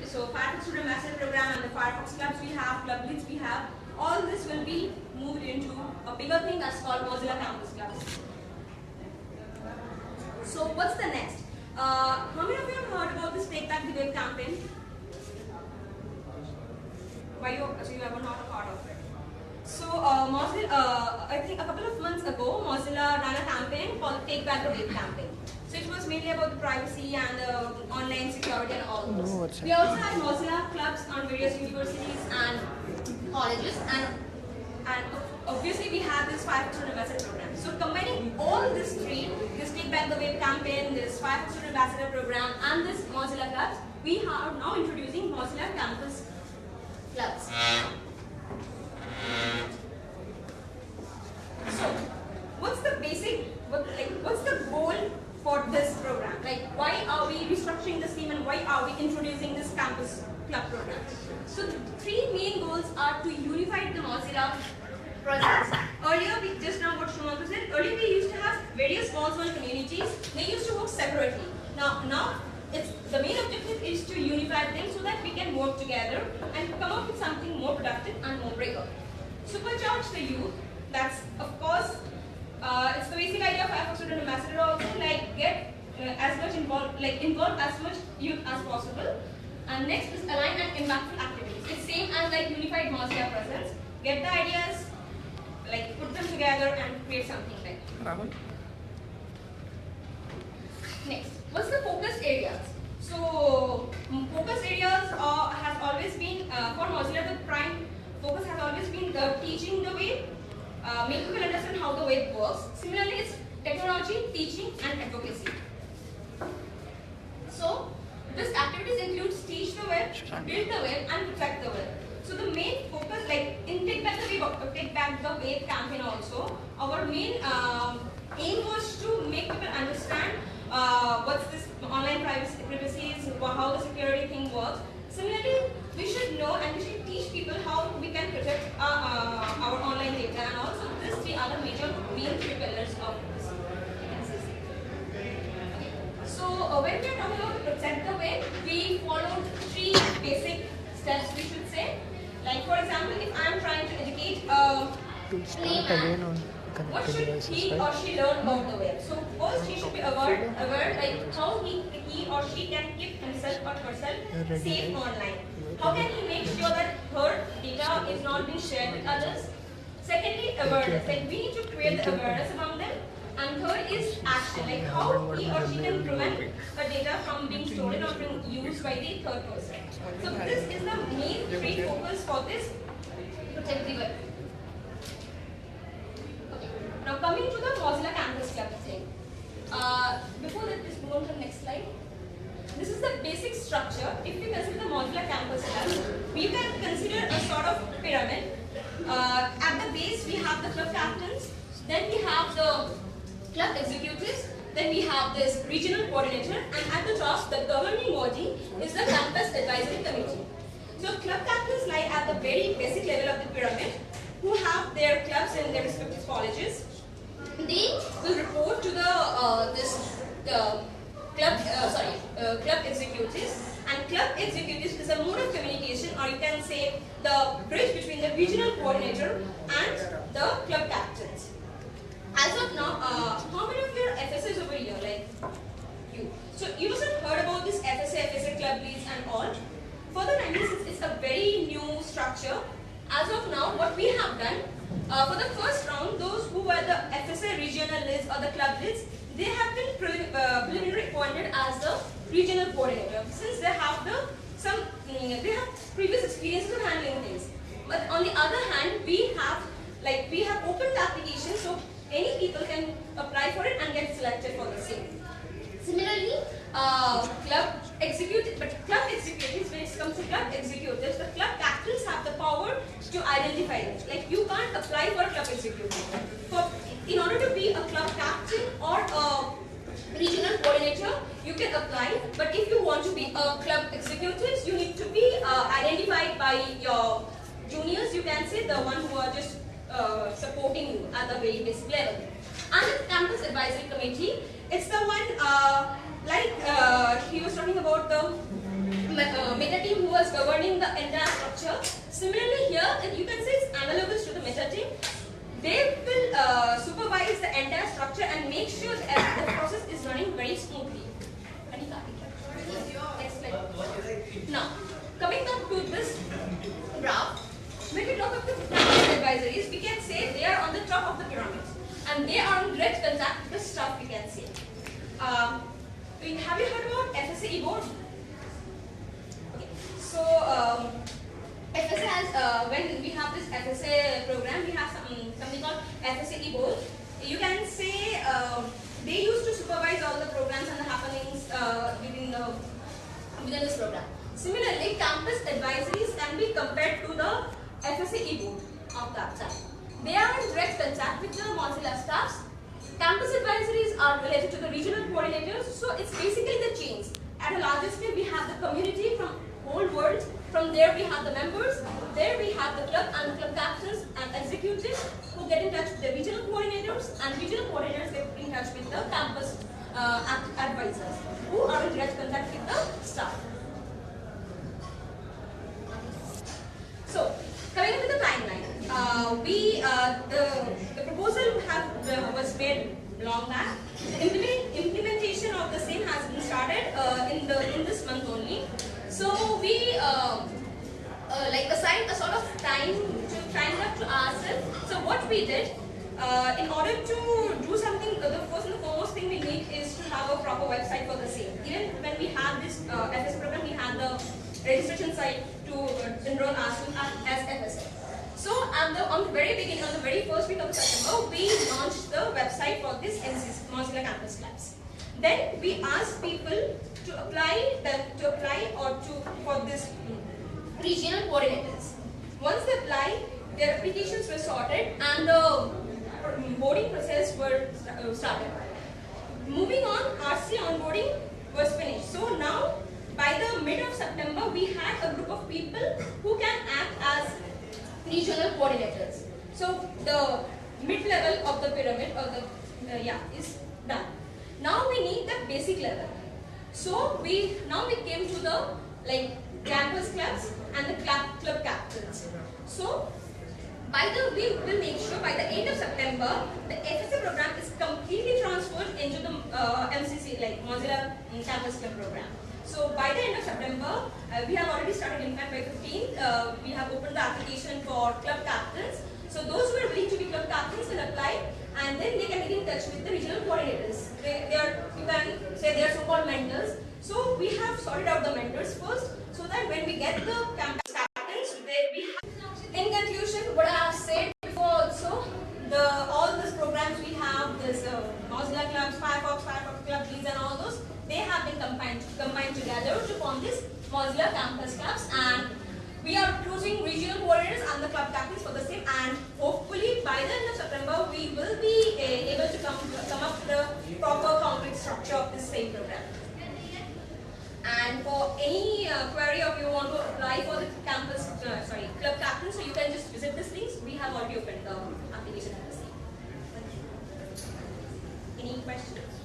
so Firefox Student Ambassador Program and the Firefox clubs we have, club leads we have, all this will be moved into a bigger thing that's called Mozilla Campus Clubs. So what's the next? How many of you have heard about this Take Back the Web campaign? So you haven't heard of it. So Mozilla, I think a couple of months ago, Mozilla ran a campaign called Take Back the Web campaign. So it was mainly about the privacy and the online security and all those. We also have Mozilla clubs on various universities and colleges, and obviously we have this Firefox Student Ambassador program. So combining all these three, this Take Back the Web campaign, this Firefox Student Ambassador program, and this Mozilla clubs, we are now introducing Mozilla Campus Clubs. So, what's the goal for this program? Like, why are we restructuring this team and why are we introducing this campus club program? So, the three main goals are to unify the Mozilla presence. Earlier, just now what Shumantha said, earlier we used to have various small communities. They used to work separately. Now it's the main objective is to unify them so that we can work together and come up with something more productive and more bigger. Supercharge the youth. That's of course it's the basic idea of Firefox Student Ambassador also, like get as much involved as much youth as possible. And next is align and impactful activities. It's same as like unified Mozilla presence. Get the ideas, like put them together and create something like that. Next, what's the focus areas? So focus areas has always been for Mozilla, the prime focus has always been teaching the web, make people understand how the web works. Similarly, it's technology, teaching, and advocacy. So this activities includes teach the web, build the web, and protect the web. So the main focus, like in Take Back the Web campaign also, our main aim was to make people understand what's this online privacy is, how the security thing works. Similarly, we should know and we should teach people how we can protect our online data, and also these three are the main three pillars of this. Okay. So when we are talking about protect the web, we followed three basic steps, we should say. Like for example, if I am trying to educate a layman, what should he or she learn about the web? So first he should be aware like how he or she can keep himself or herself safe online. How can he make sure that her data is not being shared with others? Secondly, awareness. Like we need to create the awareness among them. And third is action. Like how he or she can prevent the data from being stolen or being used by the third person. So this is the main three focus for this protect the web. Okay. Now coming to the Mozilla Campus Club thing. Before that, just move on to the next slide. This is the basic structure. If you consider the Mozilla Campus Club, you can consider a sort of pyramid. At the base, we have the club captains. Then we have the club executives. Then we have this regional coordinator, and at the top, the governing body is the campus advisory committee. So club captains lie at the very basic level of the pyramid, who have their clubs in their respective colleges. They will report to club executives, and club executives is a mode of communication, or you can say the bridge between the regional coordinator and the club captains. As of now, how many of your FSAs over here, like you? So you must have heard about this FSA club leads and all. For the 96, it's a very new structure. As of now, what we have done, for the first round, those who were the FSA regional leads or the club leads, they have been preliminarily appointed as the regional coordinator, since they have they have previous experiences of handling things. But on the other hand, we have opened the application, so any people can apply for it and get selected for the same. Similarly, club executives, when it comes to club executives, the club captains have the power to identify them. Like you can't apply for a club executive. In order to be a club captain or a regional coordinator, you can apply. But if you want to be a club executive, you need to be identified by your juniors. You can say the one who are just supporting you at the very basic level. And the campus advisory committee, it's the one he was talking about the meta team who was governing the entire structure. Similarly here, you can say it's analogous to the meta team. They will supervise the entire structure and make sure that the process is running very smoothly. Explain. Now, coming back to this graph, when we talk about the campus advisories, we can say they are on the top of the pyramid and they are in direct contact with the staff, we can say. Have you heard about FSA e-board? Okay. So, FSA has, when we have this FSA program, we have something called FSA e-board. You can say they used to supervise all the programs and the happenings within this program. Similarly, campus advisories can be compared to the FSA e-board of that time. They are in direct contact with the Mozilla staffs. Campus advisories are related to the regional coordinators, so it's basically the chains. At a larger scale, we have the community from whole world. From there, we have the members. There, we have the club and club captains and executives who get in touch with the regional coordinators, and regional coordinators get in touch with the campus advisors who are in direct contact with the staff. So, coming up with the timeline, the proposal was made long back. The implementation of the same has been started in this month only. So we assigned a sort of time to ourselves. So what we did, in order to do something, the first and the foremost thing we need is to have a proper website for the same. Even when we had this FSA program, we had the registration site to enroll ourselves as FSA. So on the very beginning, on the very first week of September, we launched the website for this MCC, Mozilla Campus Labs. Then we asked people to apply for this regional coordinators. Once they apply, their applications were sorted and the boarding process were started. Moving on, RC onboarding was finished. So now, by the mid of September, we had a group of people who can act as regional coordinators. So the mid-level of the pyramid is done. Now we need the basic level. So we came to the campus clubs and the club captains. So we will make sure by the end of September the FSA program is completely transferred into the MCC Mozilla Campus Club program. So by the end of September, we have already started. In fact, by 15th, we have opened the application for club captains. So those who are willing to be club captains can apply, and then they can get in touch with the regional coordinators. You can say they are so-called mentors. So we have sorted out the mentors first, so that when we get the campus captains, we have. In conclusion, what I have said before also, all these programs we have, this Mozilla clubs, Firefox club, these and all those, they have been combined together to form this Mozilla Campus Clubs, and we are recruiting regional coordinators and the club captains for the same, and hopefully by the end of September we will be able to come up with the proper concrete structure of this same program. And for any query of you want to apply for the club captain, so you can just visit these links. We have already opened the application at the same. Any questions?